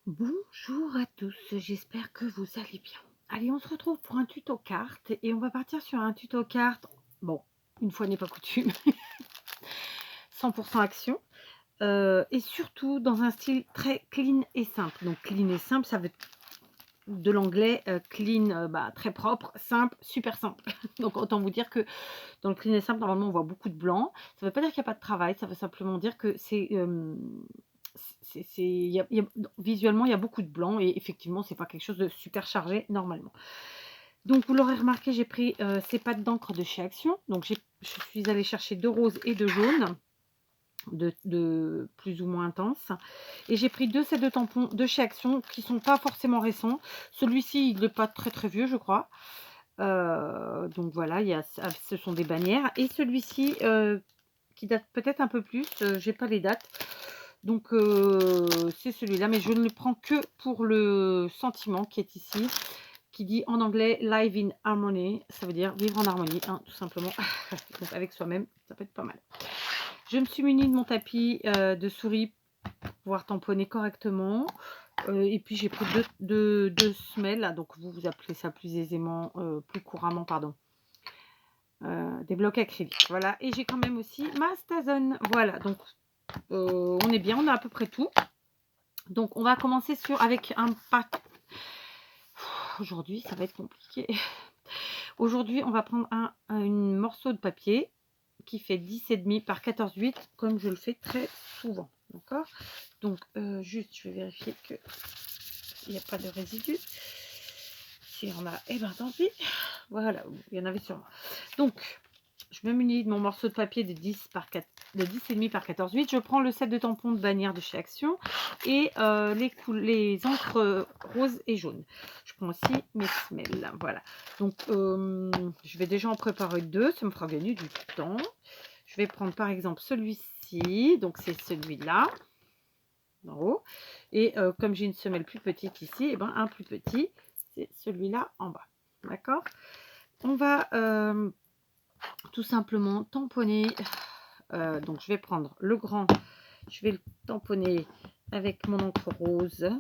Bonjour à tous, j'espère que vous allez bien. Allez, on se retrouve pour un tuto carte et on va partir sur un tuto carte, bon, une fois n'est pas coutume, 100% action, et surtout dans un style très clean et simple. Donc clean et simple, ça veut de l'anglais clean, très propre, simple, super simple. Donc autant vous dire que dans le clean et simple, normalement on voit beaucoup de blanc. Ça ne veut pas dire qu'il n'y a pas de travail, ça veut simplement dire que visuellement il y a beaucoup de blanc et effectivement c'est pas quelque chose de super chargé normalement. Donc vous l'aurez remarqué, j'ai pris ces pâtes d'encre de chez Action. Donc je suis allée chercher de rose et de jaune de plus ou moins intense, et j'ai pris 2 sets de tampons de chez Action qui sont pas forcément récents. Celui-ci il n'est pas très très vieux je crois. Donc voilà, ce sont des bannières, et celui-ci qui date peut-être un peu plus, j'ai pas les dates. Donc c'est celui-là, mais je ne le prends que pour le sentiment qui est ici, qui dit en anglais Live in Harmony, ça veut dire vivre en harmonie, hein, tout simplement. Donc avec soi-même, ça peut être pas mal. Je me suis munie de mon tapis de souris pour pouvoir tamponner correctement. Et puis j'ai pris deux semelles, donc vous appelez ça plus aisément, plus couramment, pardon. Des blocs acryliques, voilà. Et j'ai quand même aussi ma Stazone, voilà. Donc on est bien, on a à peu près tout. Donc on va commencer avec un pack. Aujourd'hui ça va être compliqué. Aujourd'hui on va prendre un morceau de papier qui fait 10,5 par 14,8 comme je le fais très souvent, d'accord. Donc juste je vais vérifier que il n'y a pas de résidus. S'il y en a, et ben tant pis. Voilà, il y en avait sûrement. Donc je me munis de mon morceau de papier de 10,5 par 14,8. Je prends le set de tampons de bannière de chez Action et les encres roses et jaunes. Je prends aussi mes semelles. Voilà. Donc, je vais déjà en préparer deux. Ça me fera gagner du temps. Je vais prendre par exemple celui-ci. Donc, c'est celui-là en haut. Et comme j'ai une semelle plus petite ici, et ben, un plus petit, c'est celui-là en bas. D'accord? On va tout simplement tamponner. Donc je vais prendre le grand, je vais le tamponner avec mon encre rose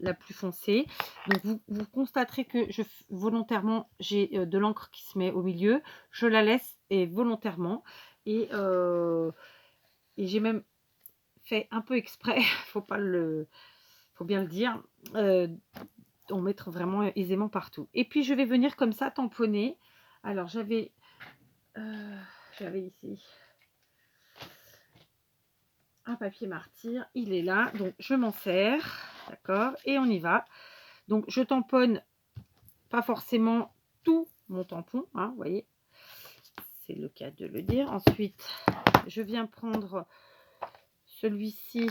la plus foncée. Donc vous constaterez que volontairement j'ai de l'encre qui se met au milieu, je la laisse et volontairement, et j'ai même fait un peu exprès, faut bien le dire, en mettre vraiment aisément partout. Et puis je vais venir comme ça tamponner. Alors j'avais ici un papier martyr, il est là, donc je m'en sers, d'accord, et on y va. Donc je tamponne pas forcément tout mon tampon, hein, vous voyez, c'est le cas de le dire. Ensuite je viens prendre celui-ci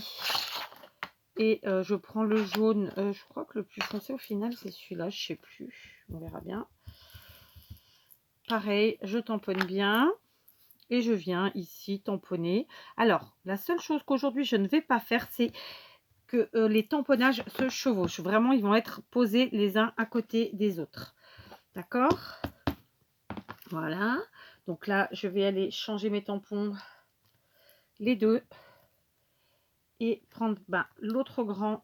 et je prends le jaune, je crois que le plus foncé au final c'est celui-là, je sais plus, on verra bien. Pareil, je tamponne bien et je viens ici tamponner. Alors la seule chose qu'aujourd'hui je ne vais pas faire, c'est que les tamponnages se chevauchent. Vraiment, ils vont être posés les uns à côté des autres. D'accord? Voilà. Donc là, je vais aller changer mes tampons, les deux, et prendre l'autre grand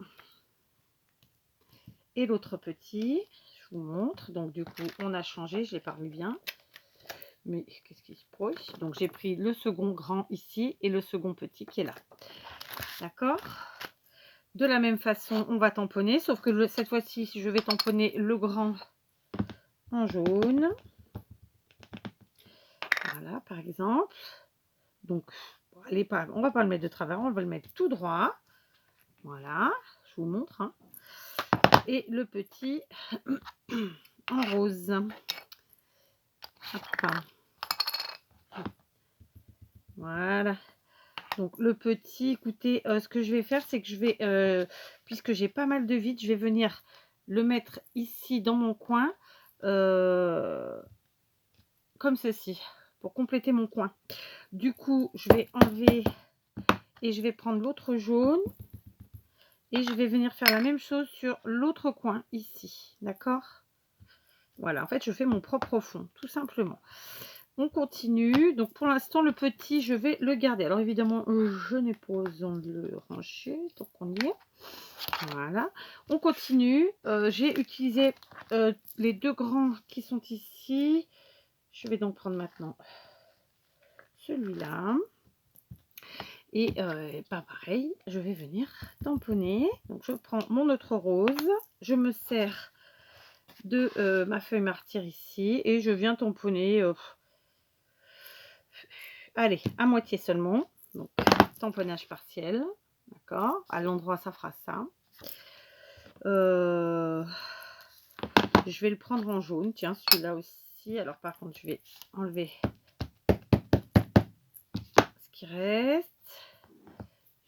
et l'autre petit. Je vous montre. Donc du coup, on a changé. Je l'ai pas vu bien. Mais qu'est-ce qui se passe? Donc j'ai pris le second grand ici et le second petit qui est là. D'accord? De la même façon, on va tamponner, sauf que cette fois-ci, je vais tamponner le grand en jaune. Voilà, par exemple. Donc, allez, on va pas le mettre de travers, on va le mettre tout droit. Voilà, je vous montre. Hein. Et le petit en rose. Hop. Voilà. Donc, le petit, écoutez, ce que je vais faire, c'est que je vais, puisque j'ai pas mal de vide, je vais venir le mettre ici dans mon coin, comme ceci, pour compléter mon coin. Du coup, je vais enlever et je vais prendre l'autre jaune et je vais venir faire la même chose sur l'autre coin ici, d'accord. Voilà, en fait je fais mon propre fond tout simplement. On continue. Donc pour l'instant le petit je vais le garder. Alors évidemment je n'ai pas besoin de le ranger, donc on y est. Voilà. On continue. J'ai utilisé les 2 grands qui sont ici. Je vais donc prendre maintenant celui-là. Et pareil, je vais venir tamponner. Donc je prends mon autre rose. Je me sers de ma feuille martyr ici. Et je viens tamponner. Allez, à moitié seulement. Donc tamponnage partiel. D'accord. À l'endroit, ça fera ça. Je vais le prendre en jaune. Tiens, celui-là aussi. Alors par contre, je vais enlever ce qui reste.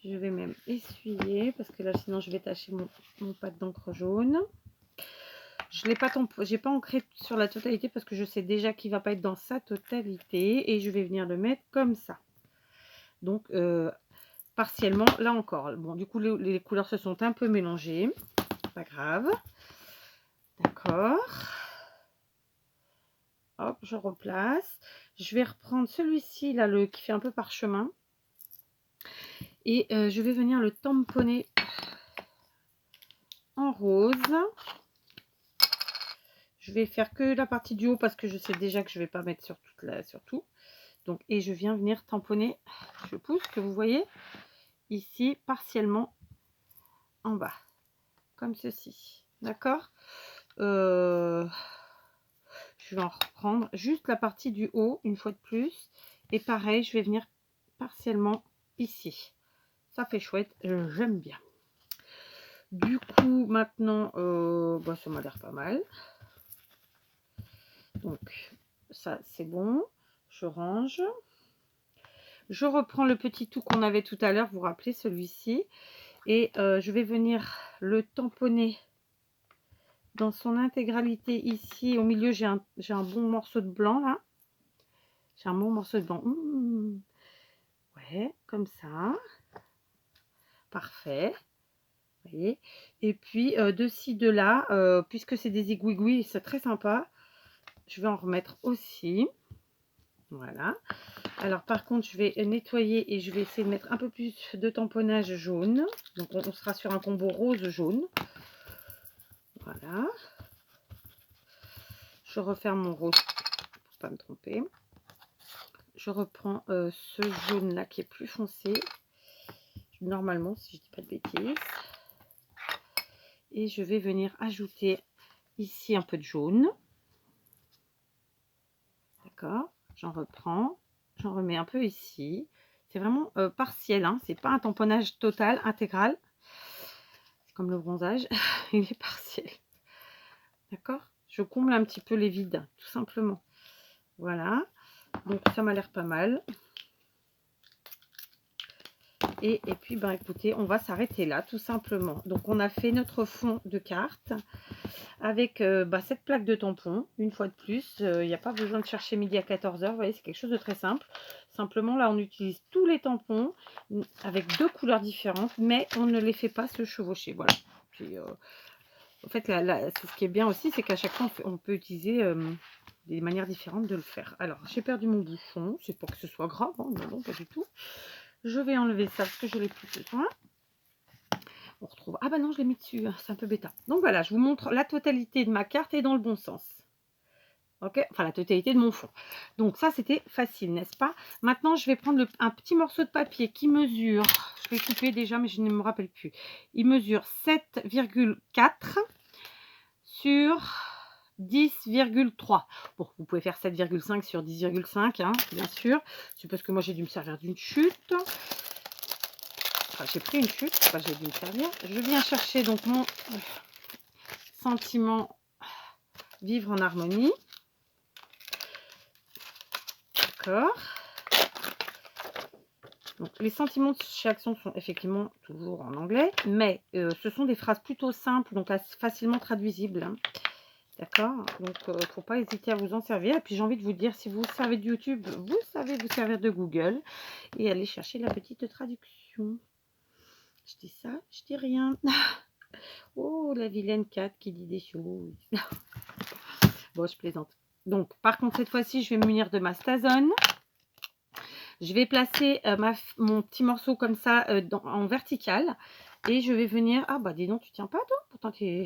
Je vais même essuyer parce que là, sinon, je vais tacher mon pâte d'encre jaune. Je l'ai pas j'ai pas ancré sur la totalité parce que je sais déjà qu'il va pas être dans sa totalité. Et je vais venir le mettre comme ça. Donc, partiellement, là encore. Bon, du coup, les couleurs se sont un peu mélangées. Pas grave. D'accord. Hop, je replace. Je vais reprendre celui-ci, là, qui fait un peu parchemin. Et je vais venir le tamponner en rose. Je vais faire que la partie du haut parce que je sais déjà que je ne vais pas mettre sur tout. Donc, et je viens venir tamponner, je pousse, que vous voyez, ici, partiellement en bas. Comme ceci. D'accord. Je vais en reprendre juste la partie du haut, une fois de plus. Et pareil, je vais venir partiellement ici. Ça fait chouette, j'aime bien. Du coup, maintenant, ça m'a l'air pas mal. Donc, ça, c'est bon. Je range. Je reprends le petit tout qu'on avait tout à l'heure, vous vous rappelez, celui-ci. Et je vais venir le tamponner dans son intégralité ici. Au milieu, j'ai un bon morceau de blanc, là. J'ai un bon morceau de blanc. Ouais, comme ça. Parfait. Vous voyez. Et puis, de ci, de là, puisque c'est des aiguilles, c'est très sympa. Je vais en remettre aussi. Voilà. Alors, par contre, je vais nettoyer et je vais essayer de mettre un peu plus de tamponnage jaune. Donc, on sera sur un combo rose-jaune. Voilà. Je referme mon rose pour ne pas me tromper. Je reprends ce jaune-là qui est plus foncé. Normalement, si je ne dis pas de bêtises. Et je vais venir ajouter ici un peu de jaune. D'accord. J'en reprends. J'en remets un peu ici. C'est vraiment partiel, hein. C'est pas un tamponnage total, intégral. C'est comme le bronzage. Il est partiel. D'accord. Je comble un petit peu les vides, tout simplement. Voilà. Donc ça m'a l'air pas mal. Et puis, ben, écoutez, on va s'arrêter là, tout simplement. Donc, on a fait notre fond de carte avec cette plaque de tampon, une fois de plus. Il n'y a pas besoin de chercher midi à 14 h. Vous voyez, c'est quelque chose de très simple. Simplement, là, on utilise tous les tampons avec 2 couleurs différentes, mais on ne les fait pas se chevaucher. Voilà. Puis, en fait, ce qui est bien aussi, c'est qu'à chaque fois, on peut utiliser des manières différentes de le faire. Alors, j'ai perdu mon bouchon. C'est pas que ce soit grave, hein, non, pas du tout. Je vais enlever ça parce que je n'ai plus besoin. On retrouve. Ah bah non, je l'ai mis dessus. C'est un peu bêta. Donc voilà, je vous montre la totalité de ma carte et dans le bon sens. Ok, enfin la totalité de mon fond. Donc ça, c'était facile, n'est-ce pas? Maintenant, je vais prendre un petit morceau de papier qui mesure. Je vais couper déjà, mais je ne me rappelle plus. Il mesure 7,4 sur 10,3. Bon, vous pouvez faire 7,5 sur 10,5, hein, bien sûr. C'est parce que moi, j'ai dû me servir d'une chute. Enfin, j'ai pris une chute, enfin, j'ai dû me servir. Je viens chercher donc mon sentiment vivre en harmonie. D'accord. Donc, les sentiments de chez Action sont effectivement toujours en anglais, mais ce sont des phrases plutôt simples, donc facilement traduisibles. Hein. D'accord. Donc, il ne faut pas hésiter à vous en servir. Et puis, j'ai envie de vous dire, si vous servez de YouTube, vous savez vous servir de Google et aller chercher la petite traduction. Je dis ça, je dis rien. Oh, la vilaine Cat qui dit des choses. Bon, je plaisante. Donc, par contre, cette fois-ci, je vais me munir de ma Stazone. Je vais placer mon petit morceau comme ça en vertical. Et je vais venir... Ah bah dis donc, tu tiens pas toi? Pourtant tu es...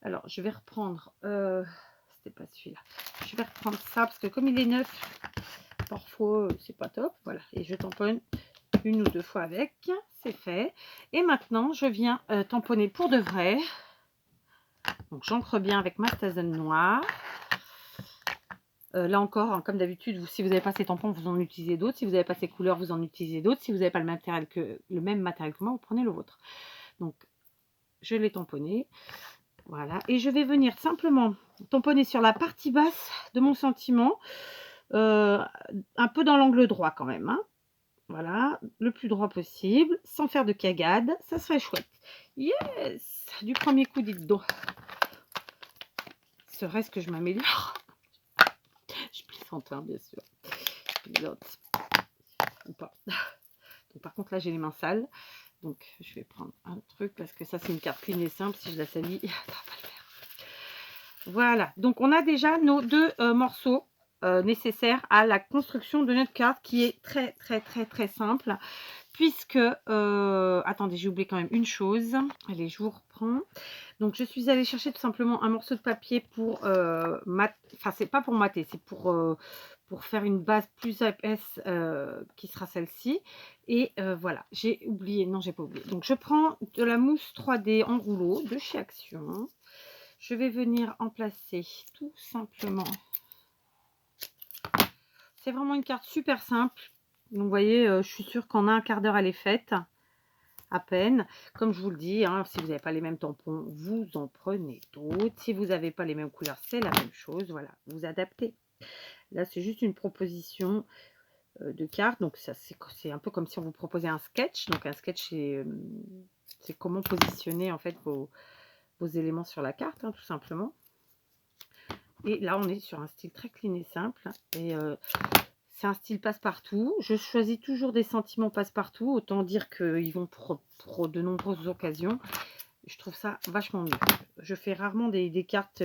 Alors, je vais reprendre... C'était pas celui-là. Je vais reprendre ça parce que comme il est neuf, parfois c'est pas top. Voilà, et je tamponne une ou deux fois avec. C'est fait. Et maintenant, je viens tamponner pour de vrai. Donc, j'encre bien avec ma Stazen noire. Là encore, hein, comme d'habitude, si vous n'avez pas ces tampons, vous en utilisez d'autres. Si vous n'avez pas ces couleurs, vous en utilisez d'autres. Si vous n'avez pas le même matériel que moi, vous prenez le vôtre. Donc, je l'ai tamponné. Voilà. Et je vais venir simplement tamponner sur la partie basse de mon sentiment. Un peu dans l'angle droit quand même. Hein. Voilà. Le plus droit possible. Sans faire de cagade. Ça serait chouette. Yes! Du premier coup, dites donc. Serait-ce que je m'améliore? Je plaisante, hein, bien sûr. Je plaisante. Ou pas. Donc, par contre, là, j'ai les mains sales. Donc, je vais prendre un truc parce que ça, c'est une carte clean et simple. Si je la salis, ça va pas le faire. Voilà. Donc, on a déjà nos deux morceaux nécessaires à la construction de notre carte qui est très, très, très, très simple. Puisque, attendez, j'ai oublié quand même une chose. Allez, je vous reprends. Donc, je suis allée chercher tout simplement un morceau de papier pour enfin, c'est pas pour mater, c'est pour faire une base plus épaisse qui sera celle-ci. Et voilà, j'ai oublié, non, j'ai pas oublié. Donc, je prends de la mousse 3D en rouleau de chez Action. Je vais venir en placer tout simplement. C'est vraiment une carte super simple. Donc, vous voyez, je suis sûre qu'en un quart d'heure, elle est faite. À peine. Comme je vous le dis, hein, si vous n'avez pas les mêmes tampons, vous en prenez d'autres. Si vous n'avez pas les mêmes couleurs, c'est la même chose. Voilà, vous adaptez. Là, c'est juste une proposition de carte. Donc, ça, c'est un peu comme si on vous proposait un sketch. Donc, un sketch, c'est comment positionner en fait vos éléments sur la carte, hein, tout simplement. Et là, on est sur un style très clean et simple. Et c'est un style passe-partout. Je choisis toujours des sentiments passe-partout. Autant dire qu'ils vont pour de nombreuses occasions. Je trouve ça vachement mieux. Je fais rarement des cartes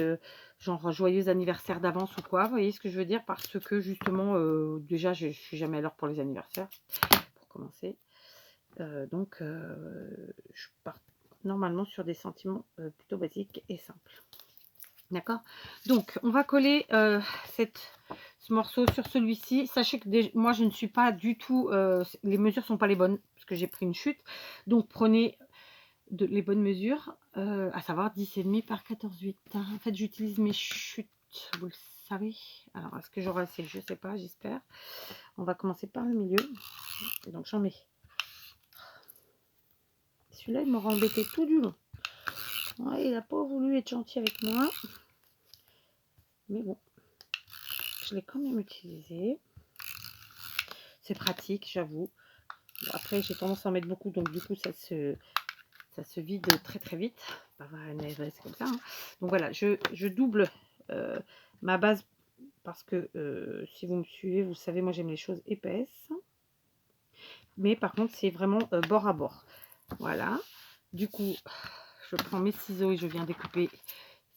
genre joyeux anniversaire d'avance ou quoi. Vous voyez ce que je veux dire? Parce que justement, déjà, je ne suis jamais à l'heure pour les anniversaires. Pour commencer. Donc, je pars normalement sur des sentiments plutôt basiques et simples. D'accord? Donc, on va coller ce morceau sur celui-ci. Sachez que moi, je ne suis pas du tout... les mesures ne sont pas les bonnes parce que j'ai pris une chute. Donc, prenez les bonnes mesures, à savoir 10,5 par 14,8. En fait, j'utilise mes chutes, vous le savez. Alors, est-ce que j'aurai assez? Je ne sais pas, j'espère. On va commencer par le milieu. Donc, j'en mets. Celui-là, il m'aura embêté tout du long. Ouais, il n'a pas voulu être gentil avec moi. Mais bon, je l'ai quand même utilisé. C'est pratique, j'avoue. Bon, après, j'ai tendance à en mettre beaucoup, donc du coup, ça se vide très très vite. C'est comme ça. Hein. Donc voilà, je double ma base parce que si vous me suivez, vous savez, moi j'aime les choses épaisses. Mais par contre, c'est vraiment bord à bord. Voilà. Du coup, je prends mes ciseaux et je viens découper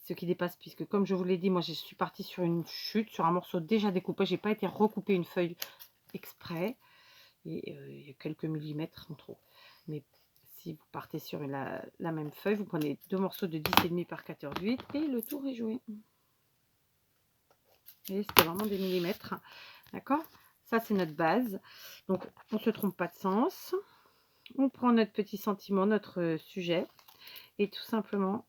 ce qui dépasse, puisque comme je vous l'ai dit, moi je suis partie sur une chute, sur un morceau déjà découpé. J'ai pas été recouper une feuille exprès. Et il y a quelques millimètres en trop. Mais si vous partez sur la même feuille, vous prenez deux morceaux de 10,5 par 14,8 et le tour est joué. Et c'était vraiment des millimètres. D'accord? Ça, c'est notre base. Donc, on ne se trompe pas de sens. On prend notre petit sentiment, notre sujet. Et tout simplement,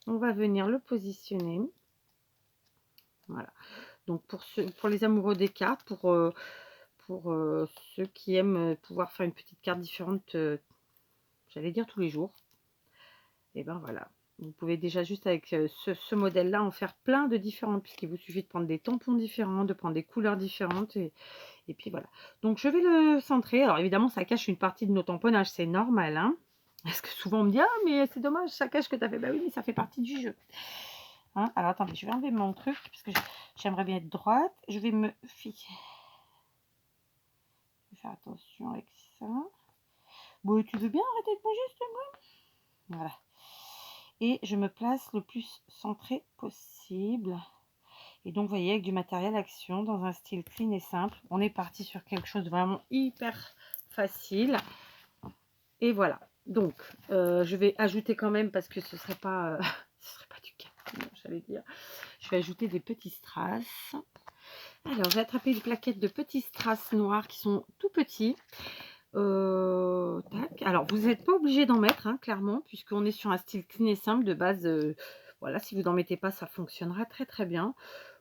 on va venir le positionner. Voilà. Donc, pour les amoureux des cartes, pour ceux qui aiment pouvoir faire une petite carte différente, j'allais dire tous les jours. Et ben voilà, vous pouvez déjà juste avec ce modèle-là en faire plein de différentes, puisqu'il vous suffit de prendre des tampons différents, de prendre des couleurs différentes, et puis voilà. Donc je vais le centrer. Alors évidemment, ça cache une partie de nos tamponnages, c'est normal. Hein, parce que souvent on me dit, ah mais c'est dommage, ça cache que tu as fait. Bah oui, mais ça fait partie du jeu. Hein, alors attendez, je vais enlever mon truc, parce que j'aimerais bien être droite. Je vais me fier. Je vais faire attention avec ça. Bon, tu veux bien arrêter de bouger, s'il te plaît? Voilà. Et je me place le plus centré possible. Et donc, vous voyez, avec du matériel Action, dans un style clean et simple, on est parti sur quelque chose de vraiment hyper facile. Et voilà. Donc, je vais ajouter quand même, parce que ce serait pas, ce serait pas du cas, j'allais dire. Je vais ajouter des petits strass. Alors, j'ai attrapé une plaquette de petits strass noirs qui sont tout petits. Tac. Alors, vous n'êtes pas obligé d'en mettre, hein, clairement, puisqu'on est sur un style clean et simple de base. Voilà, si vous n'en mettez pas, ça fonctionnera très très bien.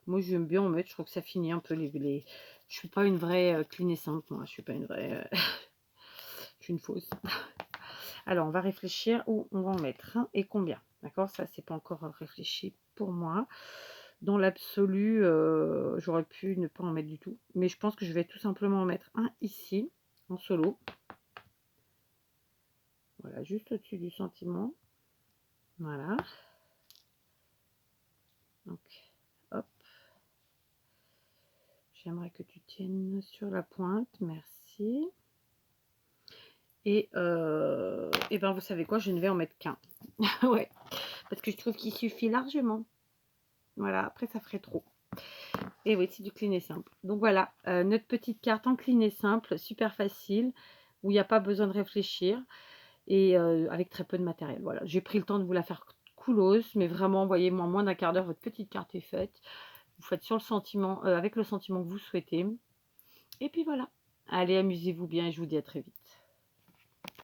Moi, j'aime bien en mettre. Je trouve que ça finit un peu les... Je suis pas une vraie clean et simple, moi. Je suis pas une vraie... je suis une fausse. Alors, on va réfléchir où on va en mettre un et combien. D'accord? Ça, c'est pas encore réfléchi pour moi. Dans l'absolu, j'aurais pu ne pas en mettre du tout. Mais je pense que je vais tout simplement en mettre un ici, en solo. Voilà, juste au-dessus du sentiment. Voilà. Donc, hop. J'aimerais que tu tiennes sur la pointe. Merci. Et ben, vous savez quoi, je ne vais en mettre qu'un. Ouais, parce que je trouve qu'il suffit largement. Voilà, après ça ferait trop. Et oui, c'est du clean et simple. Donc voilà, notre petite carte en clean et simple, super facile, où il n'y a pas besoin de réfléchir, et avec très peu de matériel. Voilà, j'ai pris le temps de vous la faire coolos, mais vraiment, voyez-moi, en moins d'un quart d'heure, votre petite carte est faite. Vous faites sur le sentiment, avec le sentiment que vous souhaitez. Et puis voilà. Allez, amusez-vous bien et je vous dis à très vite.